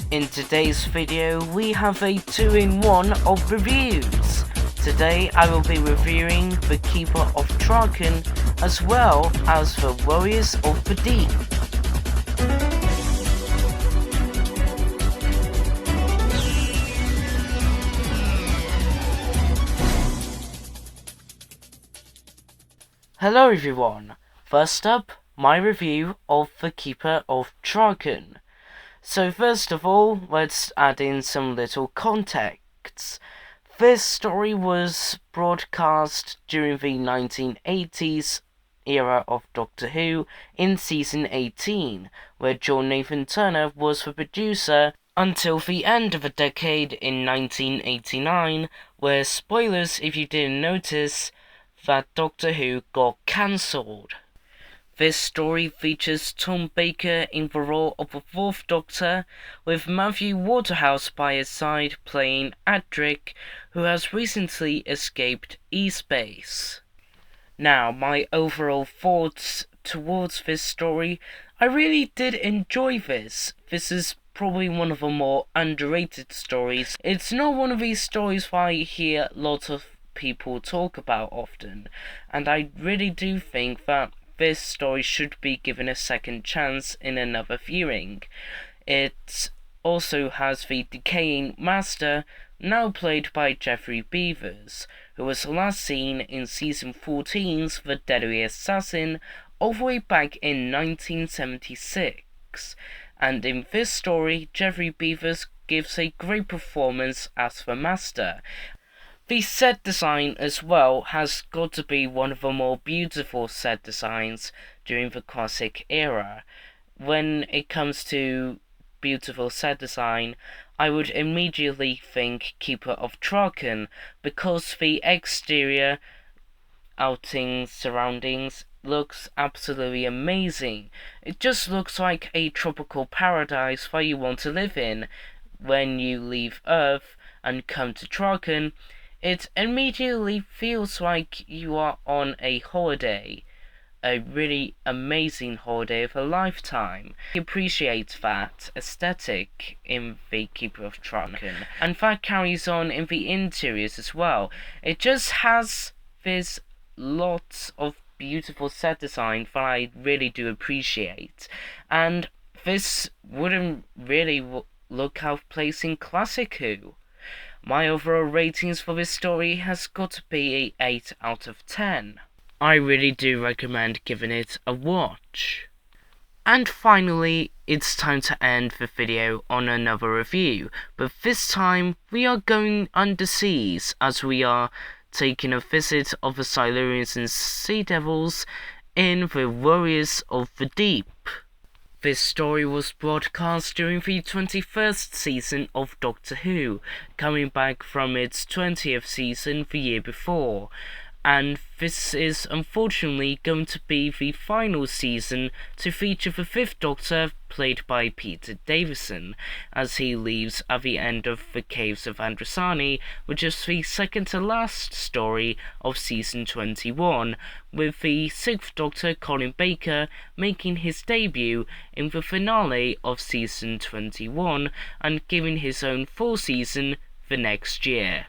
In today's video, we have a 2-in-1 of reviews. Today I will be reviewing The Keeper of Traken as well as The Warriors of the Deep. Hello everyone, first up, my review of The Keeper of Traken. So first of all, let's add in some little context. This story was broadcast during the 1980s era of Doctor Who in season 18, where John Nathan Turner was the producer until the end of the decade in 1989, where, spoilers if you didn't notice, that Doctor Who got cancelled. This story features Tom Baker in the role of the Fourth Doctor, with Matthew Waterhouse by his side playing Adric, who has recently escaped E-Space. Now, my overall thoughts towards this story, I really did enjoy this. This is probably one of the more underrated stories. It's not one of these stories that I hear lots of people talk about often, and I really do think that this story should be given a second chance in another viewing. It also has the decaying Master, now played by Geoffrey Beevers, who was last seen in season 14's The Deadly Assassin all the way back in 1976. And in this story, Geoffrey Beevers gives a great performance as the Master. The set design as well has got to be one of the more beautiful set designs during the classic era. When it comes to beautiful set design, I would immediately think Keeper of Traken, because the exterior outing surroundings looks absolutely amazing. It just looks like a tropical paradise that you want to live in. When you leave Earth and come to Traken, it immediately feels like you are on a holiday, a really amazing holiday of a lifetime. I appreciate that aesthetic in The Keeper of Traken, and that carries on in the interiors as well. It just has this lots of beautiful set design that I really do appreciate, and this wouldn't really look out of place in classic Who. My overall ratings for this story has got to be a 8 out of 10. I really do recommend giving it a watch. And finally, it's time to end the video on another review, but this time we are going underseas as we are taking a visit of the Silurians and Sea Devils in The Warriors of the Deep. This story was broadcast during the 21st season of Doctor Who, coming back from its 20th season the year before, and this is unfortunately going to be the final season to feature the Fifth Doctor, played by Peter Davison, as he leaves at the end of The Caves of Androsani, which is the second to last story of season 21, with the Sixth Doctor, Colin Baker, making his debut in the finale of season 21 and giving his own full season the next year.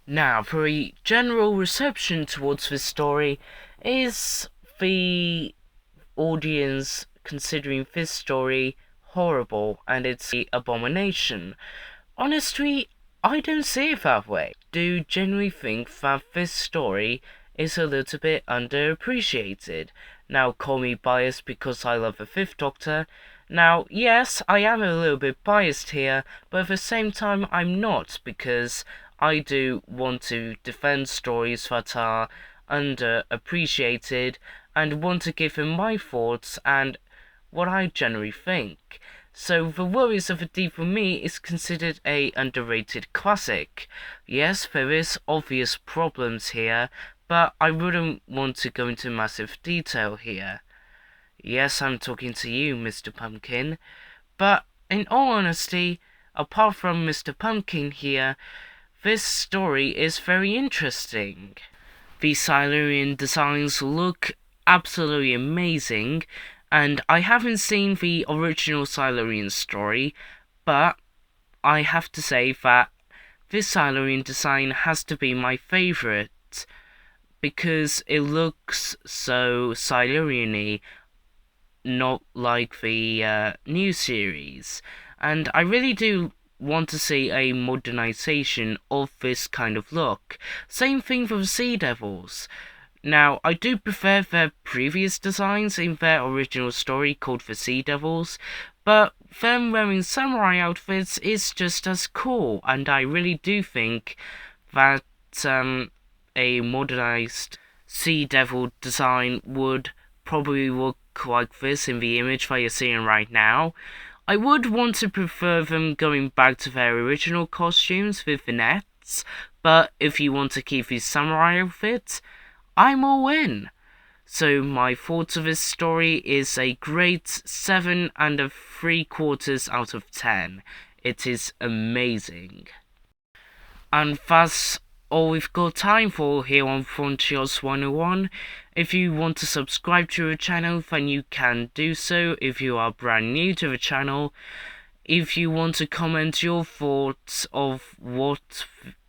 Now, for a general reception towards this story, is the audience considering this story horrible and it's an abomination? Honestly, I don't see it that way. I do genuinely think that this story is a little bit underappreciated. Now, call me biased because I love the Fifth Doctor. Now, yes, I am a little bit biased here, but at the same time I'm not, because I do want to defend stories that are underappreciated and want to give them my thoughts and what I generally think. So The Warriors of the Deep for me is considered a underrated classic. Yes, there is obvious problems here, but I wouldn't want to go into massive detail here. Yes, I'm talking to you, Mr. Pumpkin, but in all honesty, apart from Mr. Pumpkin here, this story is very interesting. The Silurian designs look absolutely amazing, and I haven't seen the original Silurian story, But I have to say that this Silurian design has to be my favourite because it looks so Silurian-y, not like the new series. And I really do want to see a modernization of this kind of look. Same thing for the Sea Devils. Now, I do prefer their previous designs in their original story called the Sea Devils, but them wearing samurai outfits is just as cool, and I really do think that a modernized Sea Devil design would probably look like this in the image that you're seeing right now. I would want to prefer them going back to their original costumes with the nets, but if you want to keep these samurai outfits, I'm all in. So my thoughts of this story is a great 7.75 out of 10. It is amazing. And that's all we've got time for here on Frontios 101. If you want to subscribe to the channel, then you can do so if you are brand new to the channel. If you want to comment your thoughts of what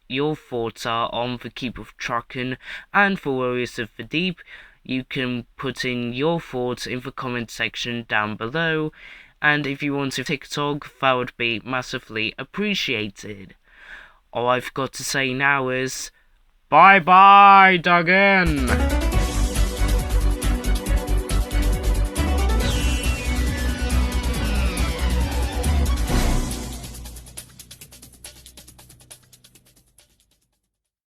your thoughts are on the Keep of Traken and the Warriors of the Deep, you can put in your thoughts in the comment section down below. And if you want to TikTok, that would be massively appreciated. All I've got to say now is bye bye, Duggan!